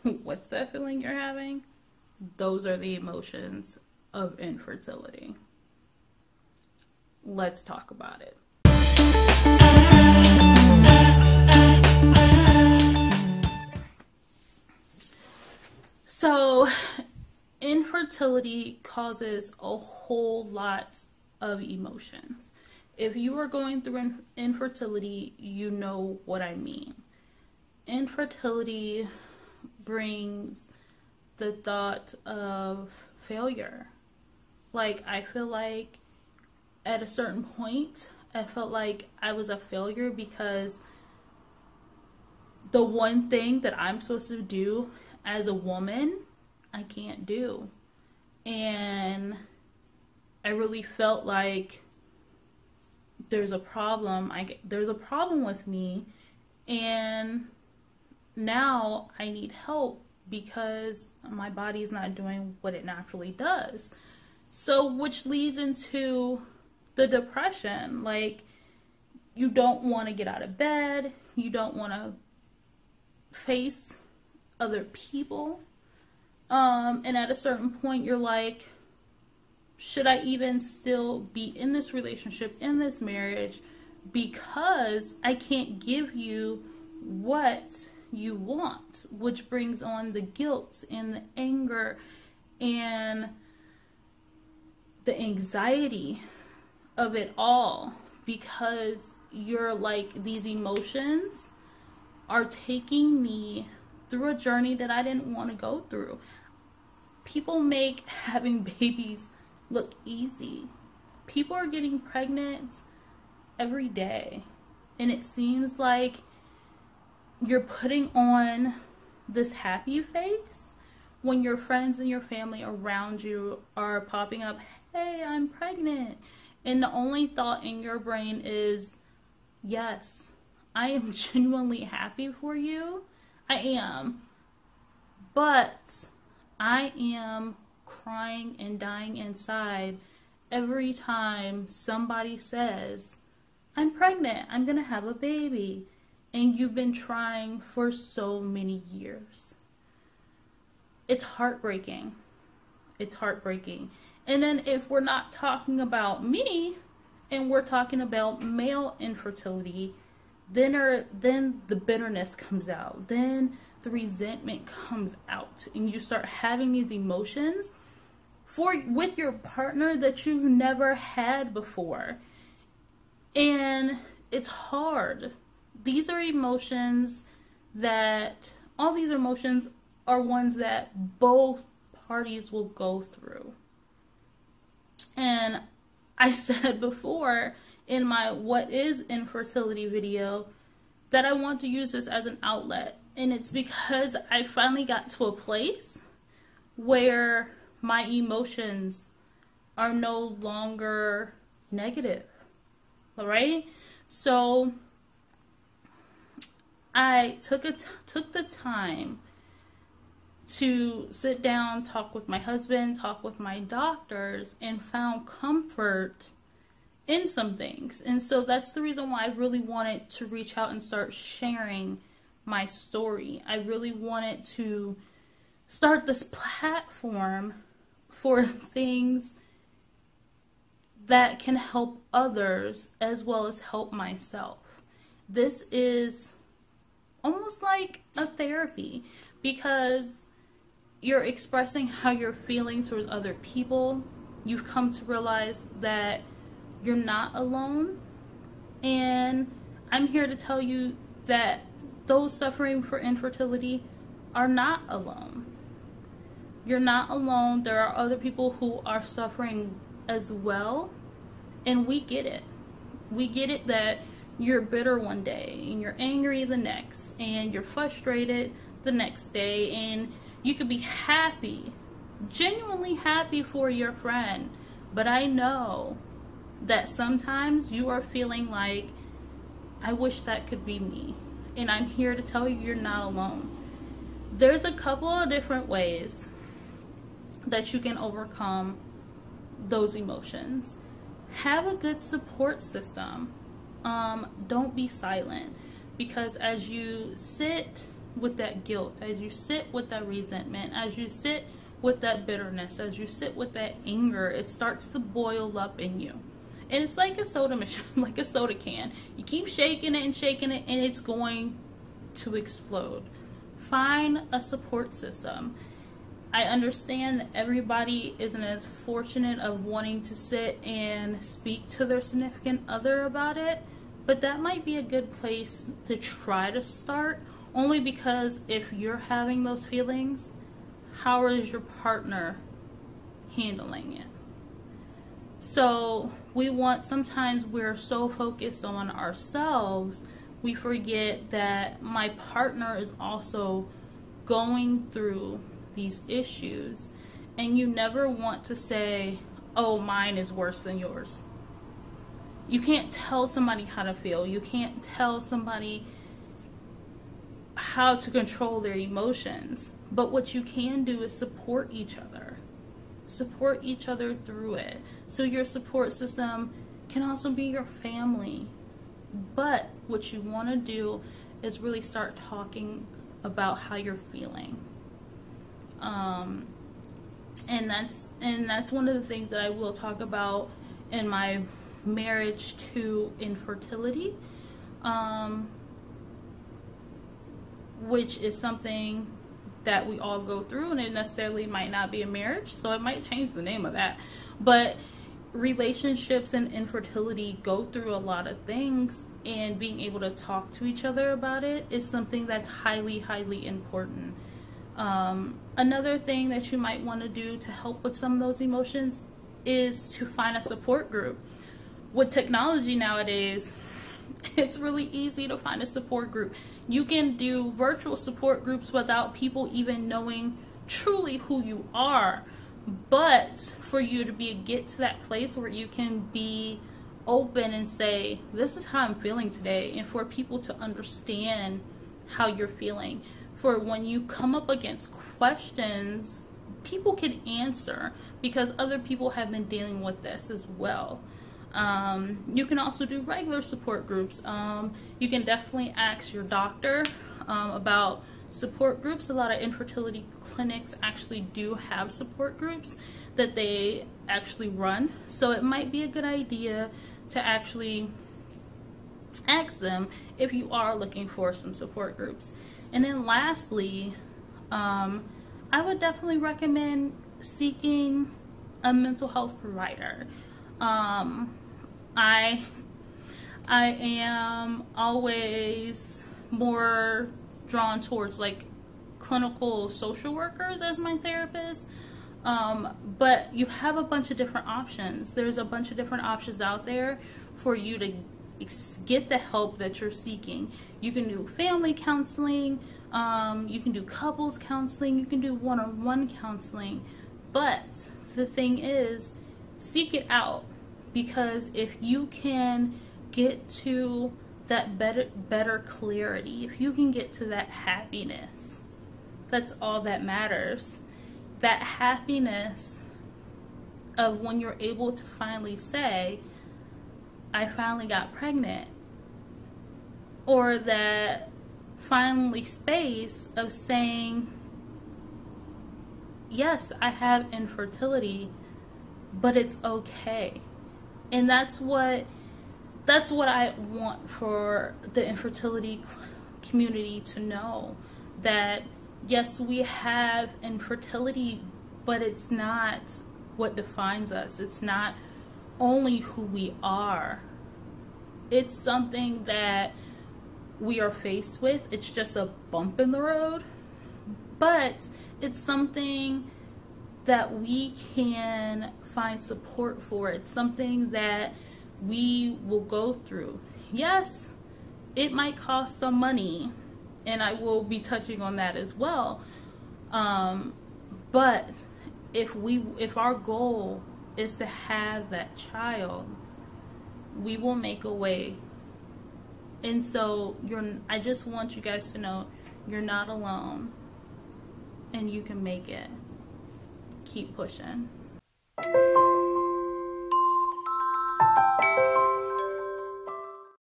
What's that feeling you're having? Those are the emotions of infertility. Let's talk about it. So, infertility causes a whole lot of emotions. If you are going through infertility, you know what I mean. Infertility brings the thought of failure. Like, I feel like at a certain point, I felt like I was a failure because the one thing that I'm supposed to do as a woman, I can't do. And I really felt like there's a problem. There's a problem with me, and now I need help because my body's not doing what it naturally does. So, which leads into the depression. Like, you don't want to get out of bed. You don't want to face other people. And at a certain point, you're like, should I even still be in this relationship, in this marriage, because I can't give you what you want, which brings on the guilt and the anger and the anxiety of it all, because you're like, these emotions are taking me through a journey that I didn't want to go through. People make having babies look easy. People are getting pregnant every day, and it seems like you're putting on this happy face when your friends and your family around you are popping up, hey, I'm pregnant. And the only thought in your brain is, yes, I am genuinely happy for you. I am. But I am crying and dying inside every time somebody says, I'm pregnant, I'm gonna have a baby. And you've been trying for so many years. It's heartbreaking. It's heartbreaking. And then if we're not talking about me, and we're talking about male infertility, then the bitterness comes out. Then the resentment comes out. And you start having these emotions with your partner that you've never had before. And it's hard. These are emotions all these emotions are ones that both parties will go through. And I said before in my What is Infertility video that I want to use this as an outlet. And it's because I finally got to a place where my emotions are no longer negative. All right? So I took the time to sit down, talk with my husband, talk with my doctors, and found comfort in some things. And so that's the reason why I really wanted to reach out and start sharing my story. I really wanted to start this platform for things that can help others as well as help myself. This is almost like a therapy, because you're expressing how you're feeling towards other people. You've come to realize that you're not alone. And I'm here to tell you that those suffering for infertility are not alone. You're not alone. There are other people who are suffering as well. And we get it. We get it that you're bitter one day and you're angry the next and you're frustrated the next day, and you could be happy, genuinely happy for your friend. But I know that sometimes you are feeling like, I wish that could be me. And I'm here to tell you, you're not alone. There's a couple of different ways that you can overcome those emotions. Have a good support system. Don't be silent, because as you sit with that guilt, as you sit with that resentment, as you sit with that bitterness, as you sit with that anger, it starts to boil up in you. And it's like a soda machine, like a soda can. You keep shaking it, and it's going to explode. Find a support system. I understand that everybody isn't as fortunate of wanting to sit and speak to their significant other about it, but that might be a good place to try to start, only because if you're having those feelings, how is your partner handling it? So sometimes we're so focused on ourselves, we forget that my partner is also going through these issues, and you never want to say, oh, mine is worse than yours. You can't tell somebody how to feel. You can't tell somebody how to control their emotions. But what you can do is support each other. Support each other through it. So your support system can also be your family. But what you want to do is really start talking about how you're feeling. And that's one of the things that I will talk about in my marriage to infertility, which is something that we all go through, and it necessarily might not be a marriage, so it might change the name of that. But relationships and infertility go through a lot of things, and being able to talk to each other about it is something that's highly, highly important. Another thing that you might want to do to help with some of those emotions is to find a support group. With technology nowadays, it's really easy to find a support group. You can do virtual support groups without people even knowing truly who you are. But for you to get to that place where you can be open and say, this is how I'm feeling today, and for people to understand how you're feeling. For when you come up against questions, people can answer, because other people have been dealing with this as well. You can also do regular support groups. You can definitely ask your doctor about support groups. A lot of infertility clinics actually do have support groups that they actually run. So it might be a good idea to actually ask them if you are looking for some support groups. And then lastly, I would definitely recommend seeking a mental health provider. I am always more drawn towards like clinical social workers as my therapist, but you have a bunch of different options. There's a bunch of different options out there for you to get the help that you're seeking. You can do family counseling, you can do couples counseling, you can do one-on-one counseling, but the thing is, seek it out, because if you can get to that better clarity, if you can get to that happiness, that's all that matters. That happiness of when you're able to finally say, I finally got pregnant, or that finally space of saying, yes, I have infertility, but it's okay. And that's what I want for the infertility community to know, that yes, we have infertility, but it's not what defines us. It's not only who we are. It's something that we are faced with. It's just a bump in the road, but it's something that we can find support for. It's something that we will go through. Yes, it might cost some money, and I will be touching on that as well. But if our goal is to have that child, we will make a way. And so I just want you guys to know you're not alone, and you can make it. Keep pushing.